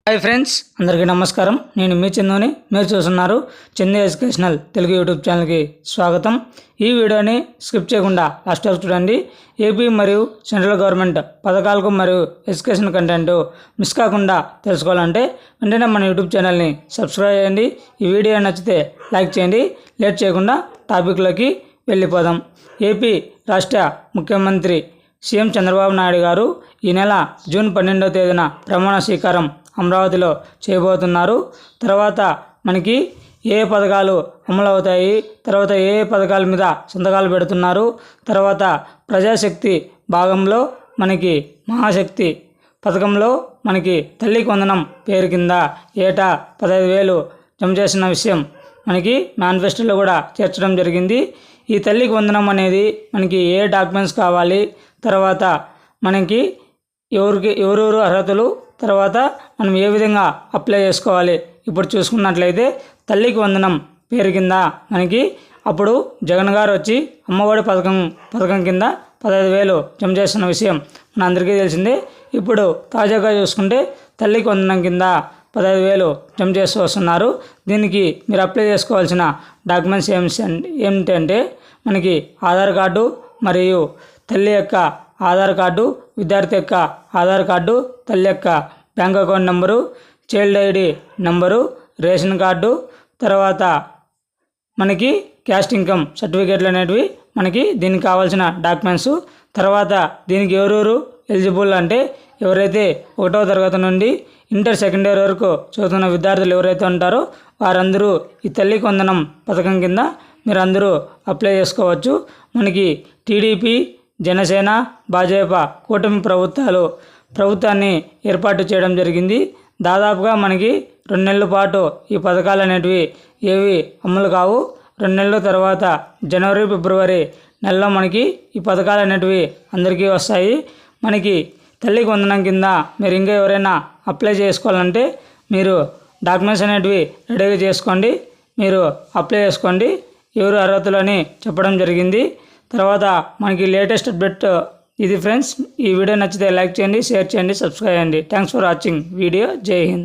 Hi friends, అందరికీ నమస్కారం. నేను మీ చందుని. మీరు చూస్తున్నారు చందు ఎడ్యుకేషనల్ తెలుగు యూట్యూబ్ ఛానల్కి స్వాగతం. ఈ వీడియోని స్కిప్ చేయకుండా లాస్ట్ వరకు చూడండి. ఏపీ మరియు సెంట్రల్ గవర్నమెంట్ పథకాలకు మరియు ఎడ్యుకేషన్ కంటెంట్ మిస్ కాకుండా తెలుసుకోవాలంటే వెంటనే మన యూట్యూబ్ ఛానల్ని సబ్స్క్రైబ్ చేయండి. ఈ వీడియో నచ్చితే లైక్ చేయండి. లేట్ చేయకుండా టాపిక్లోకి వెళ్ళిపోదాం. ఏపీ రాష్ట్ర ముఖ్యమంత్రి సీఎం చంద్రబాబు నాయుడు గారు ఈ నెల జూన్ 12వ తేదీన ప్రమాణ స్వీకారం అమరావతిలో చేయబోతున్నారు. తర్వాత మనకి ఏ పథకాలు అమలు అవుతాయి, తర్వాత ఏ పథకాల మీద సంతకాలు పెడుతున్నారు, తర్వాత ప్రజాశక్తి భాగంలో మనకి మహాశక్తి పథకంలో మనకి తల్లికి వందనం పేరు కింద ఏటా 15,000 జమ చేసిన విషయం మనకి మేనిఫెస్టోలో కూడా చేర్చడం జరిగింది. ఈ తల్లికి వందనం అనేది మనకి ఏ డాక్యుమెంట్స్ కావాలి, తర్వాత మనకి ఎవరెవరు అర్హతలు, తర్వాత మనం ఏ విధంగా అప్లై చేసుకోవాలి. ఇప్పుడు చూసుకున్నట్లయితే తల్లికి వందనం పేరు కింద మనకి అప్పుడు జగన్ గారు వచ్చి అమ్మఒడి పథకం కింద 15,000 జమ చేస్తున్న విషయం మన అందరికీ తెలిసిందే. ఇప్పుడు తాజాగా చూసుకుంటే తల్లికి వందనం కింద 15,000 జమ చేస్తూ వస్తున్నారు. దీనికి మీరు అప్లై చేసుకోవాల్సిన డాక్యుమెంట్స్ ఏమిటంటే మనకి ఆధార్ కార్డు మరియు తల్లి యొక్క ఆధార్ కార్డు, విద్యార్థి యొక్క ఆధార్ కార్డు, తల్లి యొక్క bank account number, child ID number, ration card, తర్వాత మనకి క్యాస్ట్ ఇన్కమ్ సర్టిఫికేట్లు అనేటివి మనకి దీనికి కావాల్సిన డాక్యుమెంట్స్. తర్వాత దీనికి ఎవరెవరు ఎలిజిబుల్ అంటే ఎవరైతే 1వ తరగతి నుండి ఇంటర్ సెకండ్ ఇయర్ వరకు చదువుతున్న విద్యార్థులు ఎవరైతే ఉంటారో వారందరూ ఈ తల్లికి వందనం పథకం కింద మీరు అందరూ అప్లై చేసుకోవచ్చు. మనకి టీడీపీ, జనసేన, భాజపా కూటమి ప్రభుత్వాన్ని ఏర్పాటు చేయడం జరిగింది. దాదాపుగా మనకి 2 నెలల పాటు ఈ పథకాలు అనేటివి ఏవి అమలు కావు. 2 నెలల తర్వాత జనవరి, ఫిబ్రవరి నెలలో మనకి ఈ పథకాలు అనేటివి అందరికీ వస్తాయి. మనకి తల్లికి వందనం కింద మీరు ఇంకా ఎవరైనా అప్లై చేసుకోవాలంటే మీరు డాక్యుమెంట్స్ అనేటివి రెడీగా చేసుకోండి, మీరు అప్లై చేసుకోండి. ఎవరు అర్హతలు అని చెప్పడం జరిగింది. తర్వాత మనకి లేటెస్ట్ అప్డేట్ ఇది ఫ్రెండ్స్. ఈ వీడియో నచ్చితే లైక్ చేయండి, షేర్ చేయండి, సబ్స్క్రైబ్ చేయండి. Thanks for watching video. జై హింద్.